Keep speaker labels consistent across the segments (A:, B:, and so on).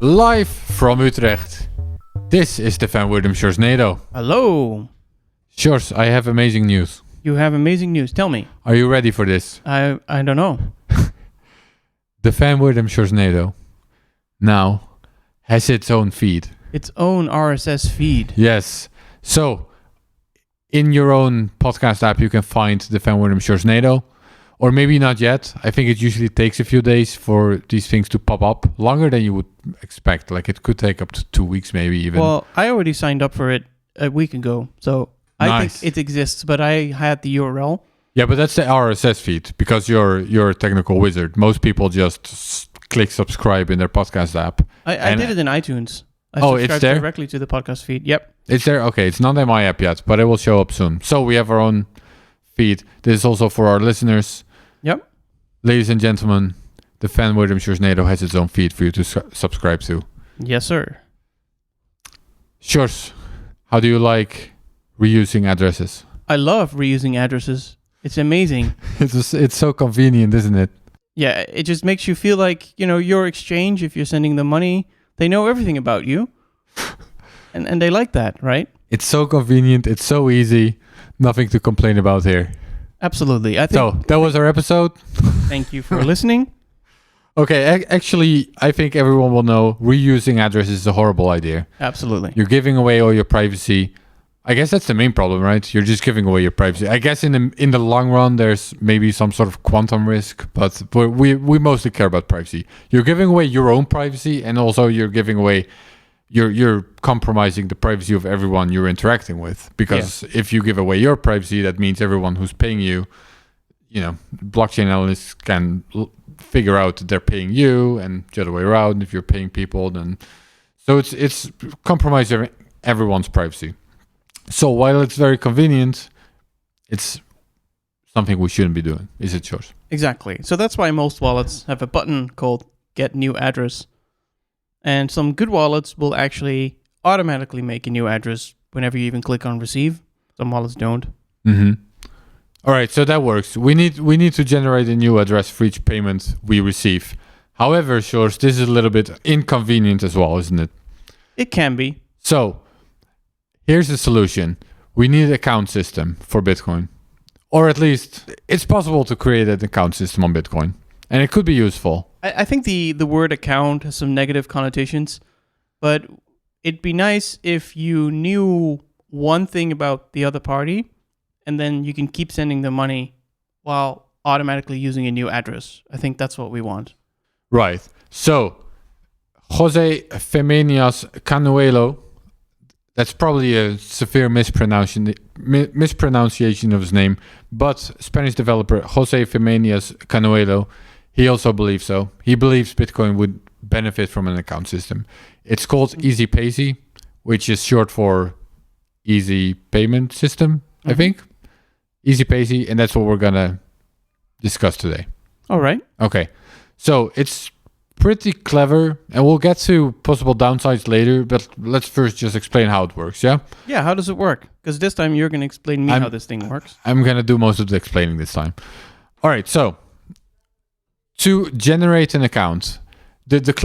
A: Live from Utrecht. This is the fan Wirdum Sjorsnado.
B: Hello.
A: Sjors, I have amazing news.
B: You have amazing news. Tell me.
A: Are you ready for this?
B: I don't know.
A: The fan Wirdum Sjorsnado now has its own feed.
B: Its own RSS feed.
A: Yes. So, in your own podcast app, you can find the fan Wirdum Sjorsnado. Or maybe not yet. I think it usually takes a few days for these things to pop up. Longer than you would expect. Like it could take up to 2 weeks maybe even.
B: Well, I already signed up for it a week ago. So I think it exists, but I had the URL.
A: Yeah, but that's the RSS feed because you're a technical wizard. Most people just click subscribe in their podcast app.
B: I did it in iTunes. I
A: it's there?
B: Directly to the podcast feed. Yep.
A: It's there? Okay, it's not in my app yet, but it will show up soon. So we have our own feed. This is also for our listeners.
B: Yep.
A: Ladies and gentlemen, the fan Wirdum Sjorsnado has its own feed for you to subscribe to.
B: Yes, sir.
A: Sjors, how do you like reusing addresses?
B: I love reusing addresses. It's amazing.
A: It's so convenient, isn't it?
B: Yeah, it just makes you feel like, your exchange, if you're sending them money, they know everything about you. and they like that, right?
A: It's so convenient. It's so easy. Nothing to complain about here.
B: Absolutely.
A: So, that was our episode.
B: Thank you for listening.
A: Okay, actually, I think everyone will know reusing addresses is a horrible idea.
B: Absolutely.
A: You're giving away all your privacy. I guess that's the main problem, right? You're just giving away your privacy. I guess in the long run, there's maybe some sort of quantum risk, but we mostly care about privacy. You're giving away your own privacy, and also you're giving away, you're compromising the privacy of everyone you're interacting with. Because if you give away your privacy, that means everyone who's paying you, blockchain analysts can figure out that they're paying you, and the other way around. If you're paying people, then so it's compromising everyone's privacy. So while it's very convenient, it's something we shouldn't be doing. Is it, Sjors?
B: Exactly. So that's why most wallets have a button called Get New Address. And some good wallets will actually automatically make a new address whenever you even click on Receive. Some wallets don't.
A: Mm-hmm. All right, so that works. We need to generate a new address for each payment we receive. However, Sjors, this is a little bit inconvenient as well, isn't it?
B: It can be.
A: So here's the solution. We need an account system for Bitcoin. Or at least it's possible to create an account system on Bitcoin. And it could be useful.
B: I think the word account has some negative connotations. But it'd be nice if you knew one thing about the other party. And then you can keep sending them money while automatically using a new address. I think that's what we want.
A: Right. So Jose Femenias Easypaysy. That's probably a severe mispronunciation of his name, but Spanish developer Jose Femenias Easypaysy, he also believes so. He believes Bitcoin would benefit from an account system. It's called easypeasy, which is short for easy payment system, I think. Easypaysy, and that's what we're gonna discuss today.
B: All right.
A: Okay. So it's pretty clever, and we'll get to possible downsides later, but let's first just explain how it works, yeah?
B: Yeah, how does it work? Because this time you're going to explain me how this thing works.
A: I'm going to do most of the explaining this time. All right, so to generate an account,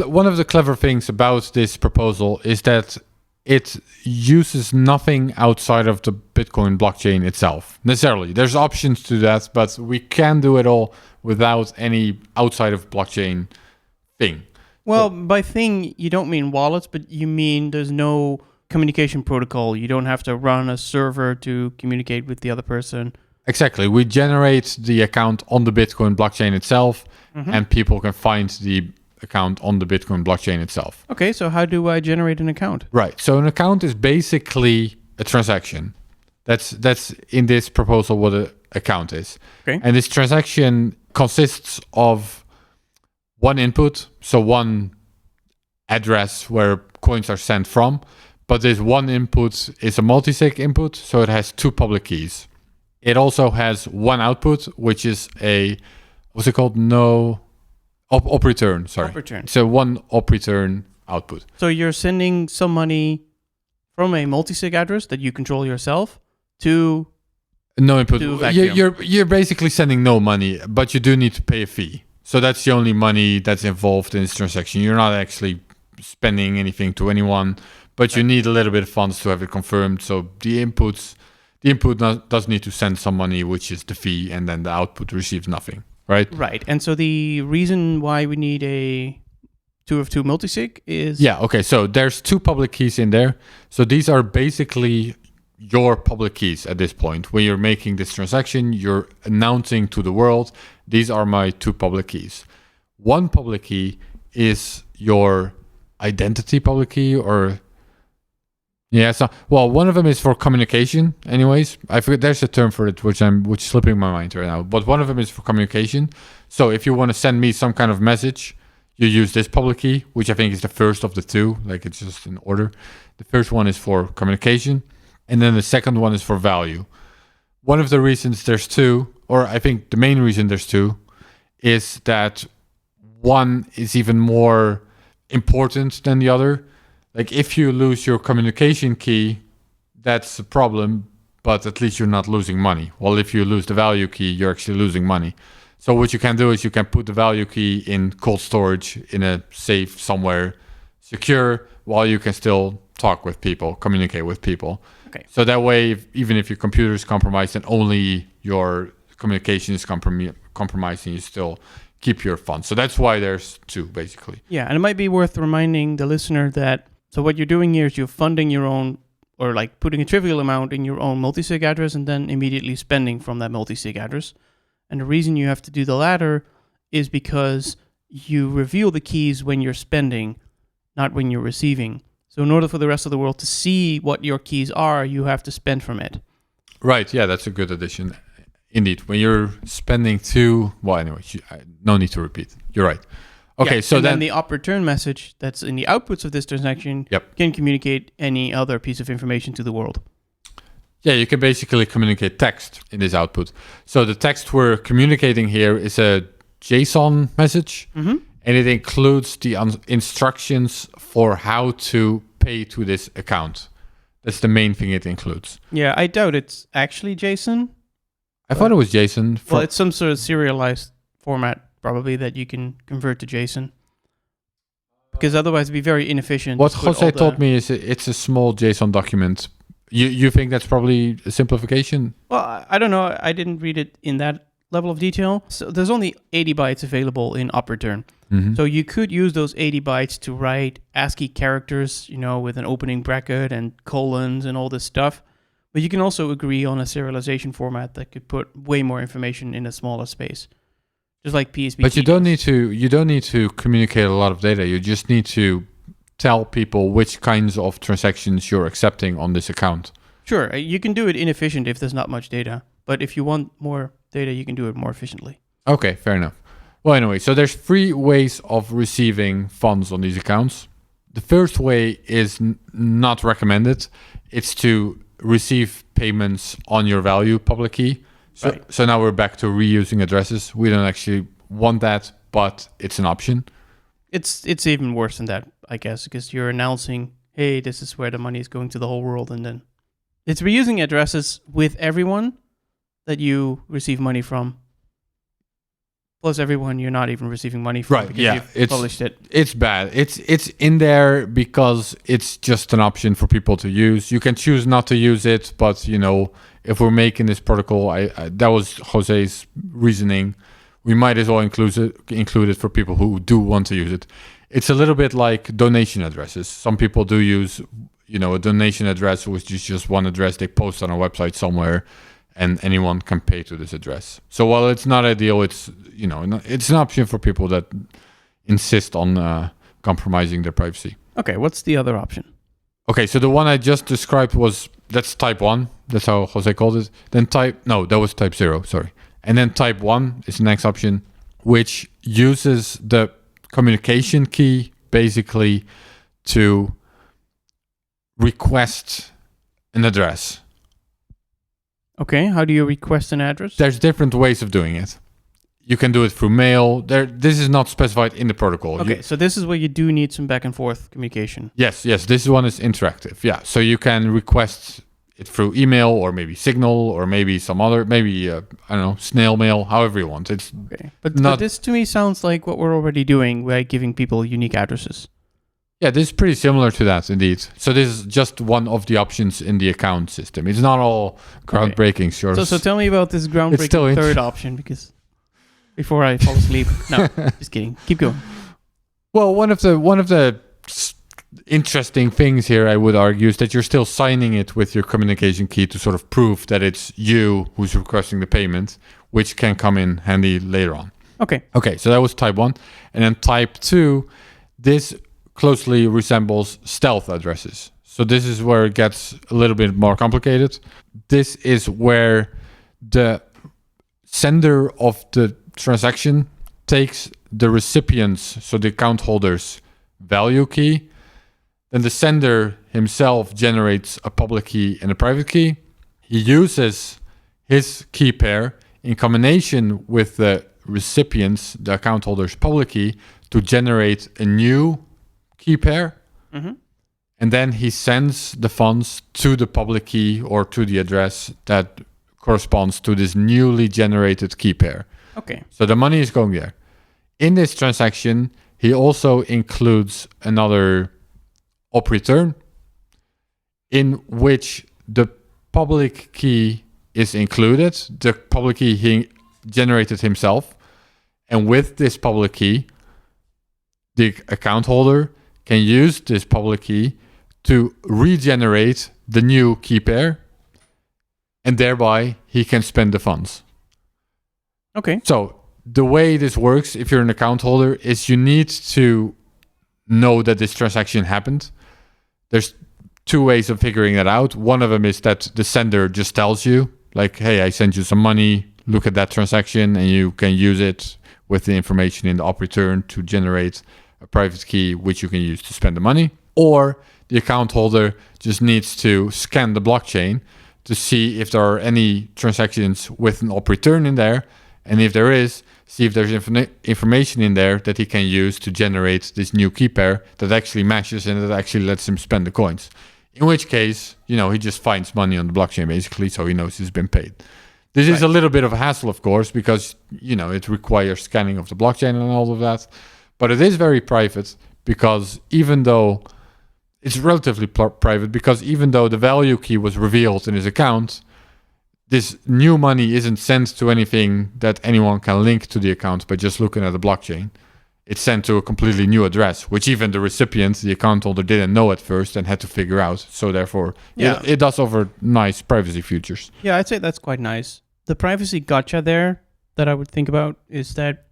A: one of the clever things about this proposal is that it uses nothing outside of the Bitcoin blockchain itself, necessarily. There's options to that, but we can do it all without any outside of blockchain thing.
B: Well, by thing, you don't mean wallets, but you mean there's no communication protocol. You don't have to run a server to communicate with the other person.
A: Exactly. We generate the account on the Bitcoin blockchain itself, and people can find the account on the Bitcoin blockchain itself.
B: Okay, so how do I generate an account?
A: Right. So an account is basically a transaction. That's in this proposal what an account is.
B: Okay.
A: And this transaction consists of one input, so one address where coins are sent from, but this one input is a multisig input, so it has two public keys. It also has one output, which is a, what's it called? Op return, sorry.
B: Op return.
A: So one op return output.
B: So you're sending some money from a multisig address that you control yourself to
A: no input.
B: Vacuum.
A: You're basically sending no money, but you do need to pay a fee. So that's the only money that's involved in this transaction. You're not actually spending anything to anyone, but you need a little bit of funds to have it confirmed. So the input does need to send some money, which is the fee, and then the output receives nothing, right?
B: Right. And so the reason why we need a 2 of 2 multisig is...
A: Yeah, okay. So there's 2 public keys in there. So these are basically your public keys at this point. When you're making this transaction, you're announcing to the world, these are my 2 public keys. One public key is your identity public key, or one of them is for communication anyways. I forget, there's a term for it which is slipping my mind right now, but one of them is for communication. So if you want to send me some kind of message, you use this public key, which I think is the first of the 2, like it's just in order. The first one is for communication, and then the second one is for value. One of the reasons there's 2, or I think the main reason there's 2, is that one is even more important than the other. Like if you lose your communication key, that's a problem, but at least you're not losing money. Well, if you lose the value key, you're actually losing money. So what you can do is you can put the value key in cold storage in a safe somewhere, secure, while you can still talk with people, communicate with people.
B: Okay.
A: So that way, even if your computer is compromised and only your communication is compromised, and you still keep your funds. So that's why there's 2, basically.
B: Yeah, and it might be worth reminding the listener that, so what you're doing here is you're funding your own, or like putting a trivial amount in your own multisig address and then immediately spending from that multisig address. And the reason you have to do the latter is because you reveal the keys when you're spending, not when you're receiving. So in order for the rest of the world to see what your keys are, you have to spend from it.
A: Right, yeah, that's a good addition. Indeed, when you're spending 2, well, anyway, no need to repeat. You're right. Okay,
B: yeah,
A: so
B: and then the op return message that's in the outputs of this transaction can communicate any other piece of information to the world.
A: Yeah, you can basically communicate text in this output. So the text we're communicating here is a JSON message, and it includes the instructions for how to pay to this account. That's the main thing it includes.
B: Yeah, I doubt it's actually JSON.
A: I thought it was JSON.
B: Well, it's some sort of serialized format, probably, that you can convert to JSON. Because otherwise it'd be very inefficient.
A: What Jose told me is it's a small JSON document. You think that's probably a simplification?
B: Well, I don't know. I didn't read it in that level of detail. So there's only 80 bytes available in op return. So you could use those 80 bytes to write ASCII characters, with an opening bracket and colons and all this stuff. But you can also agree on a serialization format that could put way more information in a smaller space, just like PSP.
A: But you don't need to communicate a lot of data. You just need to tell people which kinds of transactions you're accepting on this account.
B: Sure, you can do it inefficient if there's not much data. But if you want more data, you can do it more efficiently.
A: Okay, fair enough. Well, anyway, so there's 3 ways of receiving funds on these accounts. The first way is not recommended. It's to receive payments on your value public key. So now we're back to reusing addresses. We don't actually want that, but it's an option.
B: It's even worse than that, I guess, because you're announcing, hey, this is where the money is going to the whole world, and then it's reusing addresses with everyone that you receive money from, plus everyone you're not even receiving money from because you've published it. It's
A: bad. It's in there because it's just an option for people to use. You can choose not to use it, but if we're making this protocol, that was Jose's reasoning. We might as well include it for people who do want to use it. It's a little bit like donation addresses. Some people do use, a donation address, which is just one address they post on a website somewhere, and anyone can pay to this address. So while it's not ideal, it's it's an option for people that insist on compromising their privacy.
B: Okay, what's the other option?
A: Okay, so the one I just described that's type 1. That's how Jose called it. Then that was type 0, sorry. And then type 1 is the next option, which uses the communication key basically to request an address.
B: Okay, how do you request an address?
A: There's different ways of doing it. You can do it through mail. This is not specified in the protocol.
B: Okay, so this is where you do need some back and forth communication.
A: Yes, this one is interactive. Yeah, so you can request it through email or maybe Signal or maybe some other, snail mail, however you want. It's
B: okay, but this to me sounds like what we're already doing by giving people unique addresses.
A: Yeah, this is pretty similar to that, indeed. So this is just one of the options in the account system. It's not all groundbreaking, sure.
B: So tell me about this
A: It's
B: groundbreaking
A: still
B: third option, because before I fall asleep. No, just kidding. Keep going.
A: Well, one of the interesting things here, I would argue, is that you're still signing it with your communication key to sort of prove that it's you who's requesting the payment, which can come in handy later on. Okay, so that was type 1. And then type 2, this closely resembles stealth addresses. So this is where it gets a little bit more complicated. This is where the sender of the transaction takes the recipient's, so the account holder's value key. Then the sender himself generates a public key and a private key. He uses his key pair in combination with the recipient's, the account holder's public key, to generate a new key pair.
B: Mm-hmm.
A: And then he sends the funds to the public key or to the address that corresponds to this newly generated key pair.
B: Okay.
A: So the money is going there. In this transaction, he also includes another op return in which the public key is included, the public key he generated himself. And with this public key, the account holder can use this public key to regenerate the new key pair, and thereby he can spend the funds.
B: Okay.
A: So the way this works, if you're an account holder, is you need to know that this transaction happened. There's two ways of figuring that out. One of them is that the sender just tells you, like, hey, I sent you some money, look at that transaction, and you can use it with the information in the op return to generate a private key, which you can use to spend the money. Or the account holder just needs to scan the blockchain to see if there are any transactions with an op return in there. And if there is, see if there's information in there that he can use to generate this new key pair that actually matches and that actually lets him spend the coins. In which case, he just finds money on the blockchain, basically, so he knows he's been paid. This is a little bit of a hassle, of course, because, it requires scanning of the blockchain and all of that. But it is very private because even though it's relatively private, because even though the value key was revealed in his account, this new money isn't sent to anything that anyone can link to the account by just looking at the blockchain. It's sent to a completely new address, which even the recipient, the account holder, didn't know at first and had to figure out. So therefore, it does offer nice privacy features.
B: Yeah, I'd say that's quite nice. The privacy gotcha there that I would think about is that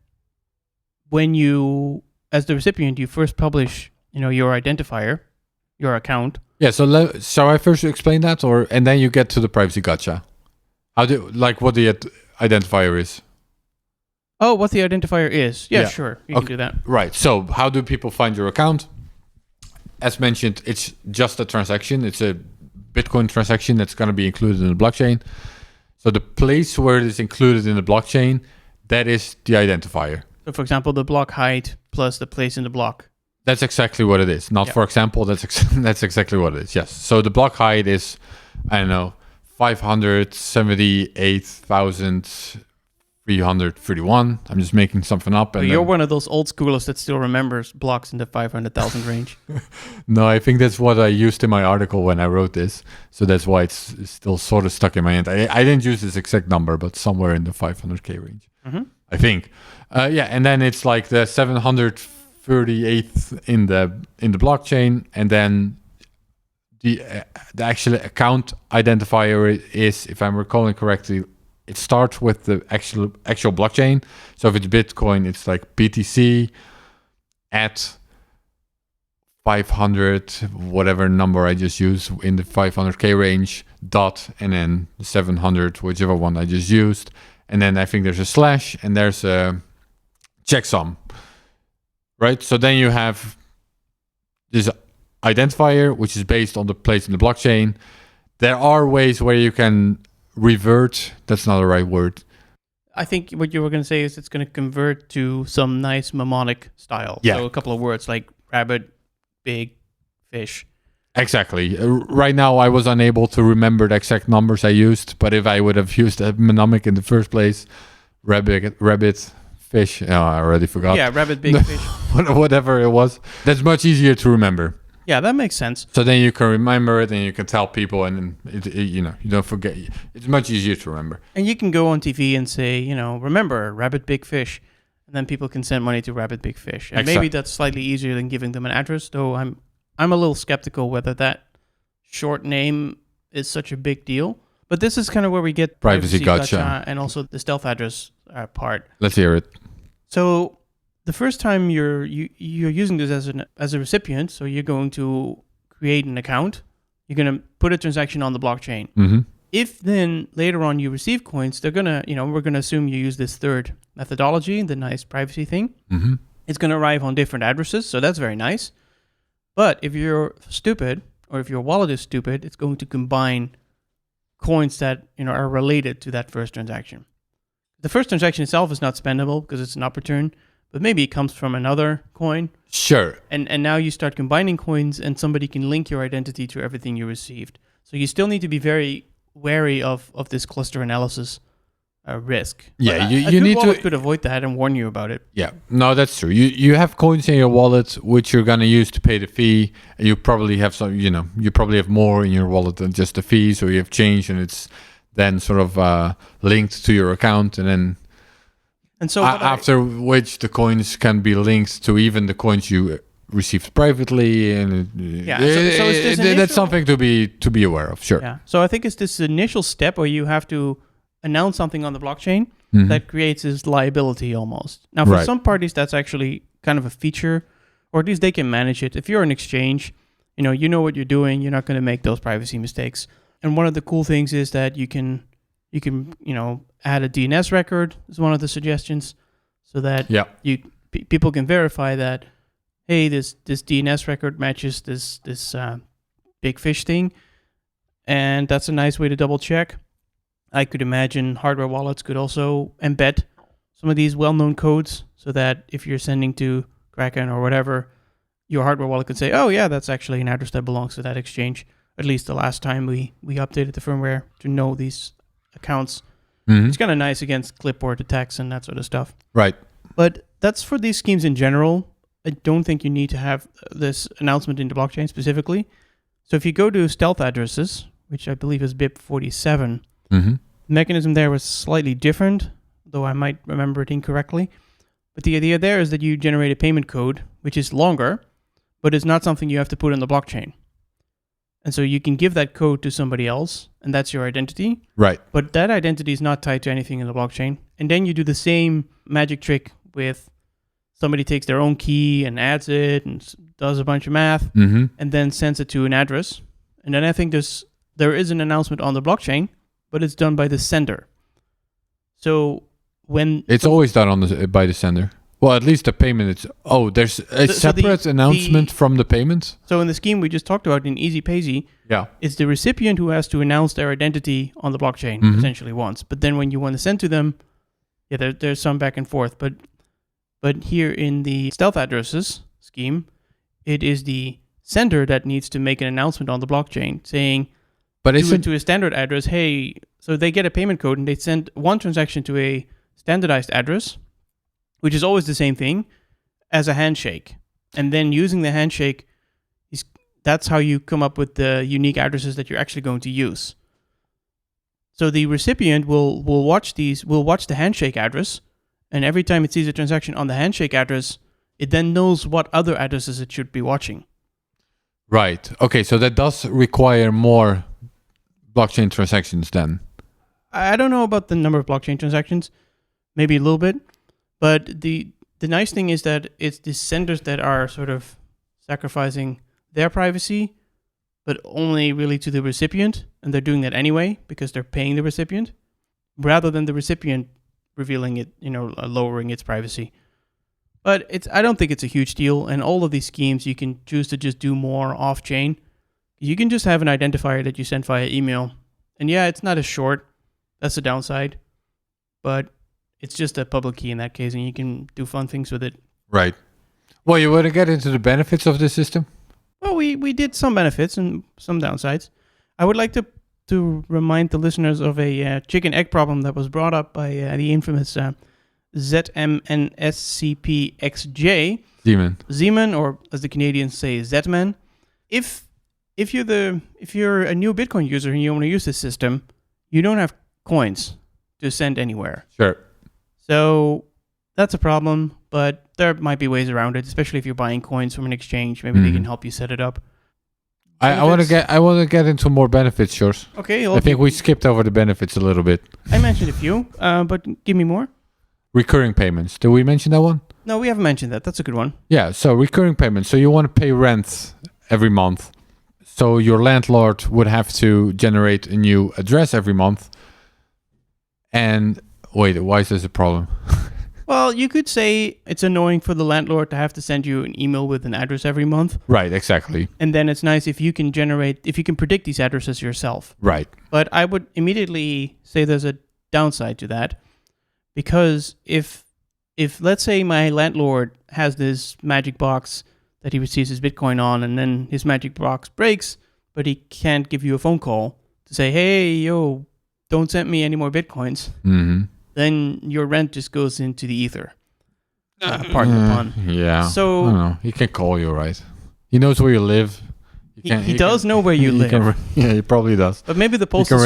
B: when you, as the recipient, you first publish, your identifier, your account. Yeah,
A: so shall I first explain that, and then you get to the privacy gotcha? What the identifier is?
B: Oh, what the identifier is. Yeah. Sure. You can do that.
A: Right. So how do people find your account? As mentioned, it's just a transaction. It's a Bitcoin transaction that's going to be included in the blockchain. So the place where it is included in the blockchain, that is the identifier.
B: So for example, the block height plus the place in the block.
A: That's exactly what it is. Not for example, that's exactly what it is. Yes. So the block height is, 578,331. I'm just making something up.
B: And you're one of those old schoolers that still remembers blocks in the 500,000 range.
A: No, I think that's what I used in my article when I wrote this. So that's why it's still sort of stuck in my head. I didn't use this exact number, but somewhere in the 500K range, I think. And then it's like the 738th in the blockchain, and then the actual account identifier is, if I'm recalling correctly, it starts with the actual blockchain. So if it's Bitcoin, it's like BTC at 500, whatever number I just used in the 500K range, dot, and then 700, whichever one I just used. And then I think there's a slash and there's a checksum, right? So then you have this identifier, which is based on the place in the blockchain. There are ways where you can revert. That's not the right word.
B: I think what you were going to say is it's going to convert to some nice mnemonic style.
A: Yeah.
B: So a couple of words like rabbit, big, fish.
A: Exactly. Right now, I was unable to remember the exact numbers I used, but if I would have used a mnemonic in the first place, rabbit, fish. Oh, I already forgot.
B: Yeah, rabbit, big fish.
A: Whatever it was. That's much easier to remember.
B: Yeah, that makes sense.
A: So then you can remember it and you can tell people and you don't forget. It's much easier to remember.
B: And you can go on TV and say, remember, rabbit, big fish. And then people can send money to rabbit, big fish. And maybe that's slightly easier than giving them an address, though I'm a little skeptical whether that short name is such a big deal. But this is kind of where we get
A: privacy gotcha
B: and also the stealth address part.
A: Let's hear it.
B: So the first time you're using this as a recipient, so you're going to create an account, you're going to put a transaction on the blockchain.
A: Mm-hmm.
B: If then later on you receive coins, they're gonna, we're gonna assume you use this third methodology, the nice privacy thing.
A: Mm-hmm.
B: It's gonna arrive on different addresses, so that's very nice. But if you're stupid, or if your wallet is stupid, it's going to combine coins that are related to that first transaction. The first transaction itself is not spendable because it's an up return, but maybe it comes from another coin.
A: Sure.
B: And now you start combining coins, and somebody can link your identity to everything you received. So you still need to be very wary of this cluster analysis risk.
A: Yeah,
B: you need to could avoid that and warn you about it.
A: Yeah, no, that's true. You have coins in your wallet which you're gonna use to pay the fee. And you probably have some, you probably have more in your wallet than just the fee. So you have change, and it's then sort of linked to your account, and so after which the coins can be linked to even the coins you received privately, and that's something to be aware of. Sure.
B: Yeah. So I think it's this initial step where you have to announce something on the blockchain that creates this liability almost. Now, for some parties, that's actually kind of a feature, or at least they can manage it. If you're an exchange, you know what you're doing. You're not going to make those privacy mistakes. And one of the cool things is that you can add a DNS record is one of the suggestions, so that people can verify that, hey, this DNS record matches this big fish thing, and that's a nice way to double check. I could imagine hardware wallets could also embed some of these well-known codes, so that if you're sending to Kraken or whatever, your hardware wallet could say, oh yeah, that's actually an address that belongs to that exchange. At least the last time we updated the firmware to know these accounts. Mm-hmm. It's kind of nice against clipboard attacks and that sort of stuff.
A: Right.
B: But that's for these schemes in general. I don't think you need to have this announcement in the blockchain specifically. So if you go to stealth addresses, which I believe is BIP 47, the mechanism there was slightly different, though I might remember it incorrectly. But the idea there is that you generate a payment code, which is longer, but it's not something you have to put in the blockchain. And so you can give that code to somebody else, and that's your identity.
A: Right.
B: But that identity is not tied to anything in the blockchain. And then you do the same magic trick with somebody takes their own key and adds it and does a bunch of math and then sends it to an address. And then I think there is an announcement on the blockchain, but it's done by the sender. So when...
A: It's always done by the sender. Well, at least the payment there's a separate announcement from the payment.
B: So in the scheme we just talked about in Easypaysy, it's the recipient who has to announce their identity on the blockchain essentially once. But then when you want to send to them, there's some back and forth. But here in the stealth addresses scheme, it is the sender that needs to make an announcement on the blockchain saying to a standard address, hey, so they get a payment code and they send one transaction to a standardized address, which is always the same thing, as a handshake. And then using the handshake, that's how you come up with the unique addresses that you're actually going to use. So the recipient will watch the handshake address, and every time it sees a transaction on the handshake address, it then knows what other addresses it should be watching.
A: Right. Okay, so that does require more blockchain transactions then.
B: I don't know about the number of blockchain transactions, maybe a little bit. But the nice thing is that it's the senders that are sort of sacrificing their privacy, but only really to the recipient, and they're doing that anyway because they're paying the recipient, rather than the recipient revealing it, lowering its privacy. But I don't think it's a huge deal, and all of these schemes you can choose to just do more off-chain. You can just have an identifier that you send via email, and it's not as short. That's the downside, but it's just a public key in that case, and you can do fun things with it.
A: Right. Well, you want to get into the benefits of this system?
B: Well, we did some benefits and some downsides. I would like to remind the listeners of a chicken egg problem that was brought up by the infamous ZMNSCPXJ.
A: Zeman.
B: Or as the Canadians say, Zman. If you're a new Bitcoin user and you want to use this system, you don't have coins to send anywhere.
A: Sure.
B: So that's a problem, but there might be ways around it, especially if you're buying coins from an exchange. Maybe they can help you set it up.
A: I want to get into more benefits, Sjors.
B: Okay.
A: I think we skipped over the benefits a little bit.
B: I mentioned a few, but give me more.
A: Recurring payments. Did we mention that one?
B: No, we haven't mentioned that. That's a good one.
A: Yeah, so recurring payments. So you want to pay rent every month. So your landlord would have to generate a new address every month. And wait, why is this a problem?
B: Well, you could say it's annoying for the landlord to have to send you an email with an address every month.
A: Right, exactly.
B: And then it's nice if you can predict these addresses yourself.
A: Right.
B: But I would immediately say there's a downside to that. Because if let's say my landlord has this magic box that he receives his Bitcoin on, and then his magic box breaks, but he can't give you a phone call to say, hey, yo, don't send me any more Bitcoins, then your rent just goes into the ether. Pardon the pun.
A: Yeah.
B: So,
A: I don't know. He can call you, right? He knows where you live.
B: He does know where you live.
A: Yeah, he probably does.
B: But maybe the postal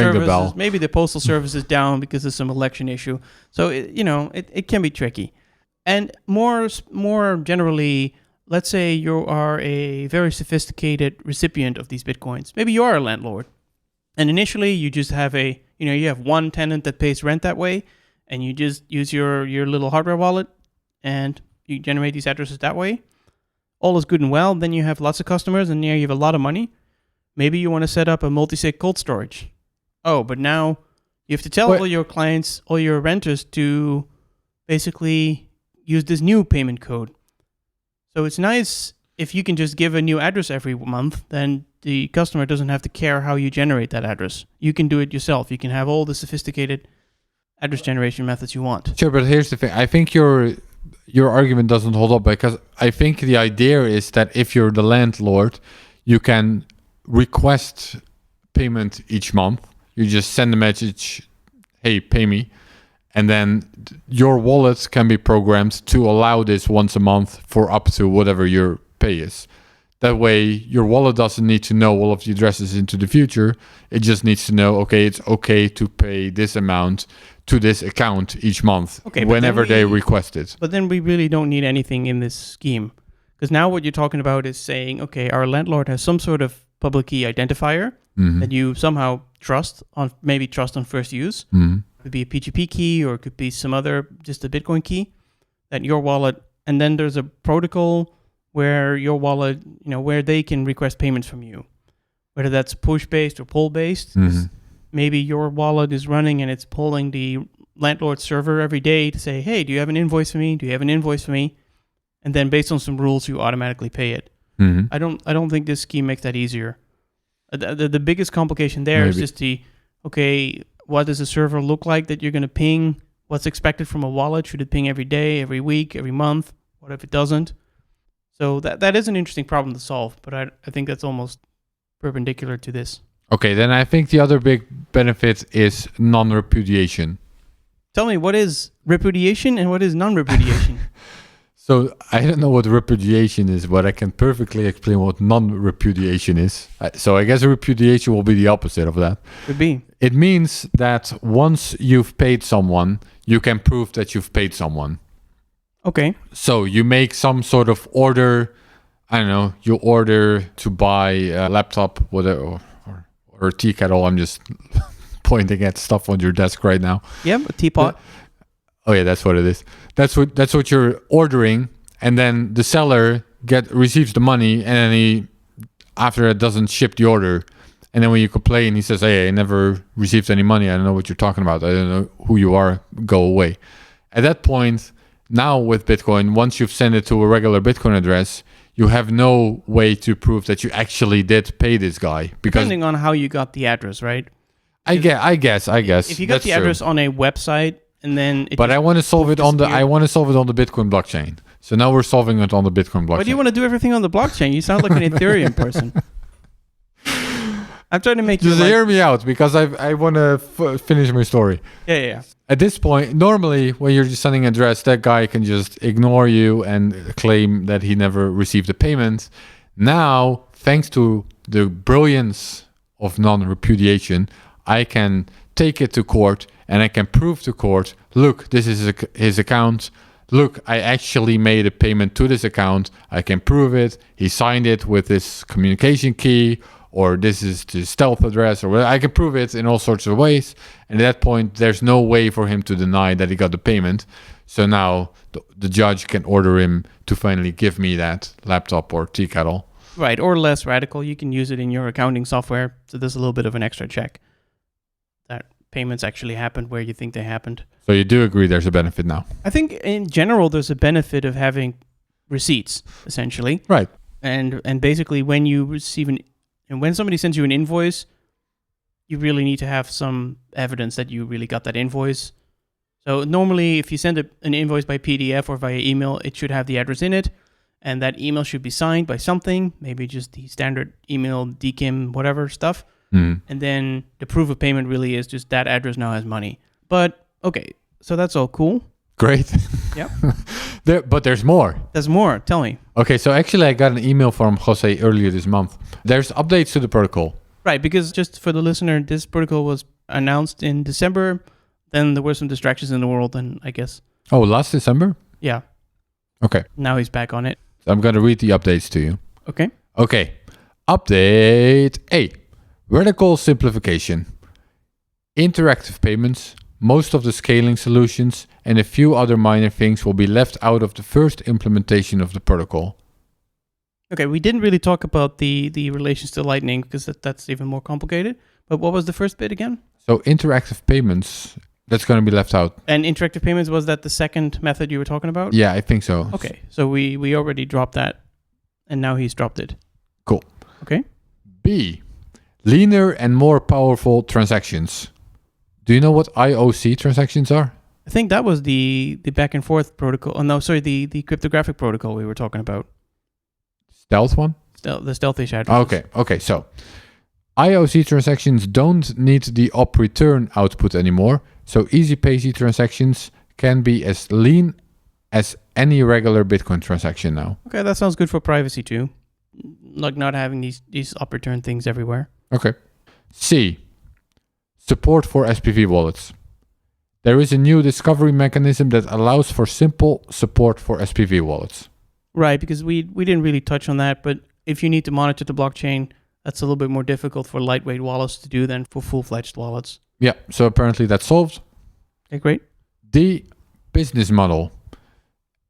B: service is down because of some election issue. So it can be tricky. And more generally, let's say you are a very sophisticated recipient of these Bitcoins. Maybe you are a landlord, and initially you just have you have one tenant that pays rent that way, and you just use your little hardware wallet, and you generate these addresses that way. All is good and well. Then you have lots of customers, and you have a lot of money. Maybe you want to set up a multi-sig cold storage. Oh, but now you have to tell all your clients, all your renters, to basically use this new payment code. So it's nice if you can just give a new address every month, then the customer doesn't have to care how you generate that address. You can do it yourself. You can have all the sophisticated address generation methods you want.
A: Sure, but here's the thing. I think your argument doesn't hold up, because I think the idea is that if you're the landlord, you can request payment each month. You just send a message, hey, pay me. And then your wallet can be programmed to allow this once a month for up to whatever your pay is. That way, your wallet doesn't need to know all of the addresses into the future. It just needs to know, okay, it's okay to pay this amount to this account each month, whenever they request it.
B: But then we really don't need anything in this scheme. Because now what you're talking about is saying, okay, our landlord has some sort of public key identifier that you somehow trust on first use. It could be a PGP key, or it could be some other, just a Bitcoin key, that your wallet, and then there's a protocol where your wallet, where they can request payments from you, whether that's push-based or pull-based. Maybe your wallet is running and it's pulling the landlord server every day to say, hey, do you have an invoice for me? Do you have an invoice for me? And then based on some rules, you automatically pay it. I don't think this scheme makes that easier. The biggest complication there is just what does a server look like that you're going to ping? What's expected from a wallet? Should it ping every day, every week, every month? What if it doesn't? So that is an interesting problem to solve, but I think that's almost perpendicular to this.
A: Okay, then I think the other big benefit is non-repudiation.
B: Tell me, what is repudiation and what is non-repudiation?
A: So I don't know what repudiation is, but I can perfectly explain what non-repudiation is. So I guess repudiation will be the opposite of that.
B: Could be.
A: It means that once you've paid someone, you can prove that you've paid someone.
B: Okay.
A: So you make some sort of order. I don't know. You order to buy a laptop, whatever, or a tea kettle. I'm just pointing at stuff on your desk right now.
B: Yep, a teapot.
A: Oh yeah, that's what it is. That's what you're ordering, and then the seller receives the money, and then he, after it, doesn't ship the order. And then when you complain, he says, "Hey, I never received any money. I don't know what you're talking about. I don't know who you are. Go away." At that point, now with Bitcoin, once you've sent it to a regular Bitcoin address, you have no way to prove that you actually did pay this guy. Because
B: depending on how you got the address, right?
A: I guess.
B: If you got the address on a website, and then
A: I want to solve it on the Bitcoin blockchain. So now we're solving it on the Bitcoin blockchain.
B: Why do you want to do everything on the blockchain? You sound like an Ethereum person. I'm trying to make
A: just hear me out, because I want to finish my story.
B: Yeah.
A: At this point, normally when you're just sending an address, that guy can just ignore you and claim that he never received a payment. Now, thanks to the brilliance of non-repudiation, I can take it to court and I can prove to court, look, this is his account. Look, I actually made a payment to this account. I can prove it. He signed it with this communication key, or this is the stealth address, or whatever. I can prove it in all sorts of ways. And at that point, there's no way for him to deny that he got the payment. So now the judge can order him to finally give me that laptop or tea kettle.
B: Right, or less radical, you can use it in your accounting software. So there's a little bit of an extra check that payments actually happened where you think they happened.
A: So you do agree there's a benefit now?
B: I think in general, there's a benefit of having receipts, essentially.
A: Right.
B: And basically when you receive and when somebody sends you an invoice, you really need to have some evidence that you really got that invoice. So normally if you send an invoice by PDF or via email, it should have the address in it. And that email should be signed by something, maybe just the standard email, DKIM, whatever stuff. And then the proof of payment really is just that address now has money. But okay, so that's all cool.
A: Great.
B: Yeah.
A: But there's more.
B: There's more. Tell me.
A: Okay, so actually I got an email from Jose earlier this month. There's updates to the protocol.
B: Right, because just for the listener, this protocol was announced in December. Then there were some distractions in the world, and I guess.
A: Oh, last December?
B: Yeah.
A: Okay.
B: Now he's back on it.
A: So I'm going to read the updates to you.
B: Okay.
A: Okay. Update A. Radical simplification. Interactive payments, most of the scaling solutions, and a few other minor things will be left out of the first implementation of the protocol.
B: Okay, we didn't really talk about the relations to Lightning because that's even more complicated. But what was the first bit again?
A: So interactive payments, that's going to be left out.
B: And interactive payments, was that the second method you were talking about?
A: Yeah, I think so.
B: Okay, so we already dropped that, and now he's dropped it.
A: Cool.
B: Okay.
A: B. Leaner and more powerful transactions. Do you know what IOC transactions are?
B: I think that was the back and forth protocol. Oh, no, sorry, the cryptographic protocol we were talking about.
A: Stealth one?
B: The stealthish addresses.
A: Okay. So IOC transactions don't need the op return output anymore. So easypeasy transactions can be as lean as any regular Bitcoin transaction now.
B: Okay, that sounds good for privacy too. Like not having these op return things everywhere.
A: Okay. C. Support for SPV wallets. There is a new discovery mechanism that allows for simple support for SPV wallets.
B: Right, because we didn't really touch on that, but if you need to monitor the blockchain, that's a little bit more difficult for lightweight wallets to do than for full-fledged wallets.
A: Yeah, so apparently that's solved.
B: Okay, great.
A: D. Business model.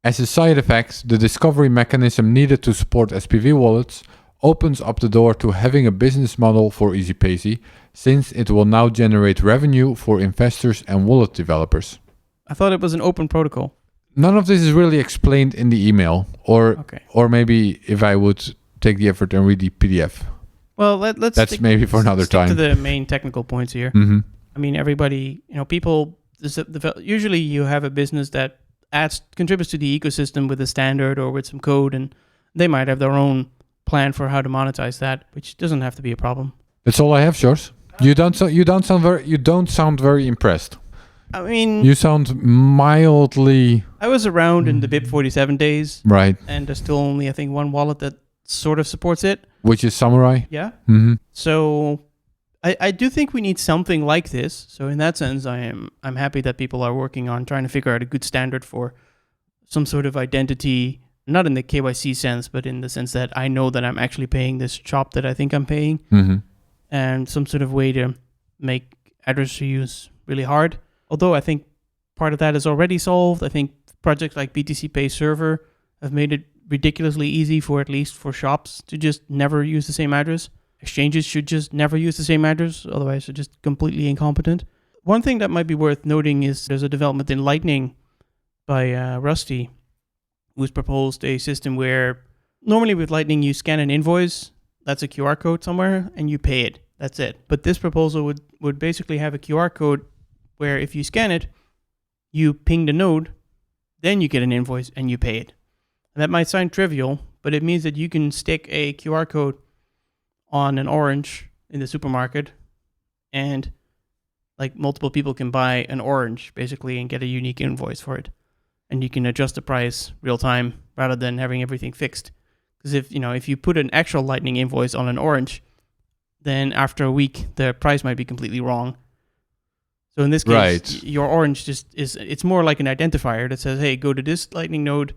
A: As a side effect, the discovery mechanism needed to support SPV wallets opens up the door to having a business model for easypeasy, since it will now generate revenue for investors and wallet developers.
B: I thought it was an open protocol.
A: None of this is really explained in the email, or maybe if I would take the effort and read the PDF.
B: Well, let's.
A: That's maybe for another time.
B: To the main technical points here.
A: Mm-hmm.
B: I mean, everybody, people. Usually, you have a business that contributes to the ecosystem with a standard or with some code, and they might have their own plan for how to monetize that, which doesn't have to be a problem.
A: That's all I have, Sjors. You don't sound very impressed.
B: I mean,
A: you sound mildly.
B: I was around in the BIP47 days,
A: right?
B: And there's still only, I think, one wallet that sort of supports it,
A: which is Samurai.
B: Yeah.
A: Mm-hmm.
B: So, I do think we need something like this. So in that sense, I'm happy that people are working on trying to figure out a good standard for some sort of identity. Not in the KYC sense, but in the sense that I know that I'm actually paying this shop that I think I'm paying.
A: Mm-hmm.
B: And some sort of way to make address reuse really hard. Although I think part of that is already solved. I think projects like BTC Pay Server have made it ridiculously easy for at least for shops to just never use the same address. Exchanges should just never use the same address, otherwise they're just completely incompetent. One thing that might be worth noting is there's a development in Lightning by Rusty, who's proposed a system where normally with Lightning you scan an invoice, that's a QR code somewhere, and you pay it. That's it. But this proposal would basically have a QR code where if you scan it, you ping the node, then you get an invoice and you pay it. And that might sound trivial, but it means that you can stick a QR code on an orange in the supermarket and like multiple people can buy an orange basically and get a unique invoice for it. And you can adjust the price real time rather than having everything fixed. Because if you put an actual Lightning invoice on an orange, then after a week the price might be completely wrong. So in this case, your orange it's more like an identifier that says, hey, go to this Lightning node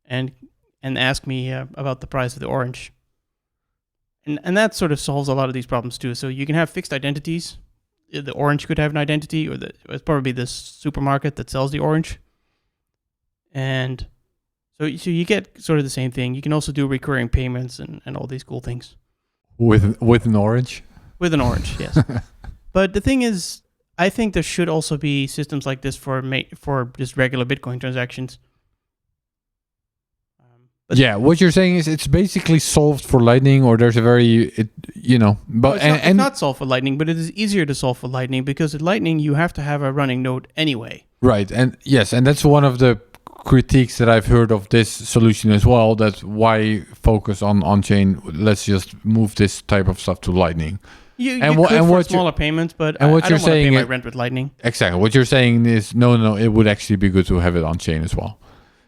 B: and ask me about the price of the orange. And that sort of solves a lot of these problems too. So you can have fixed identities. The orange could have an identity, or it's probably the supermarket that sells the orange. And so you get sort of the same thing. You can also do recurring payments and all these cool things.
A: With an orange?
B: With an orange, yes. But the thing is, I think there should also be systems like this for just regular Bitcoin transactions.
A: What you're saying is it's basically solved for Lightning, or there's a
B: it's not solved for Lightning, but it is easier to solve for Lightning because at Lightning you have to have a running node anyway.
A: Right, and yes, and that's one of the critiques that I've heard of this solution as well. That's why focus on chain. Let's just move this type of stuff to Lightning.
B: You could for smaller payments, but I don't want to pay my rent with Lightning.
A: Exactly. What you're saying is no, it would actually be good to have it on chain as well.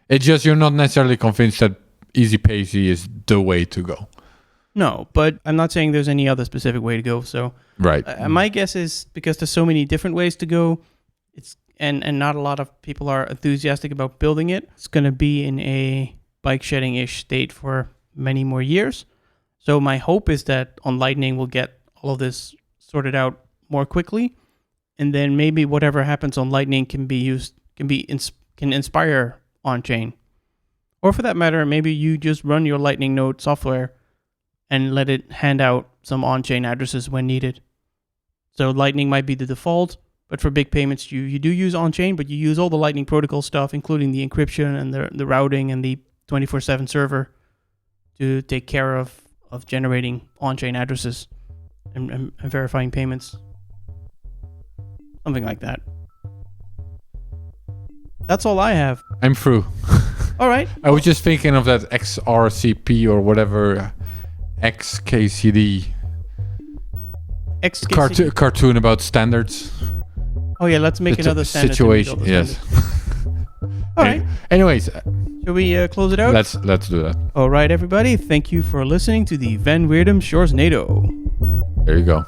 A: It's just you're not necessarily convinced that Easypaysy is the way to go.
B: No, but I'm not saying there's any other specific way to go. So
A: right.
B: My guess is because there's so many different ways to go, and not a lot of people are enthusiastic about building it. It's going to be in a bike shedding-ish state for many more years. So my hope is that on Lightning we'll get all of this sorted out more quickly, and then maybe whatever happens on Lightning can inspire on chain. Or for that matter, maybe you just run your Lightning node software and let it hand out some on-chain addresses when needed. So Lightning might be the default, but for big payments, you do use on-chain, but you use all the Lightning protocol stuff, including the encryption and the routing and the 24/7 server to take care of generating on-chain addresses and verifying payments. Something like that. That's all I have.
A: I'm through.
B: All right.
A: I was just thinking of that XRCP or whatever XKCD cartoon about standards.
B: Oh yeah, let's make another standard
A: situation. Yes.
B: All right.
A: Anyways,
B: shall we close it out?
A: Let's do that.
B: All right, everybody. Thank you for listening to the Wirdum Sjorsnado.
A: There you go.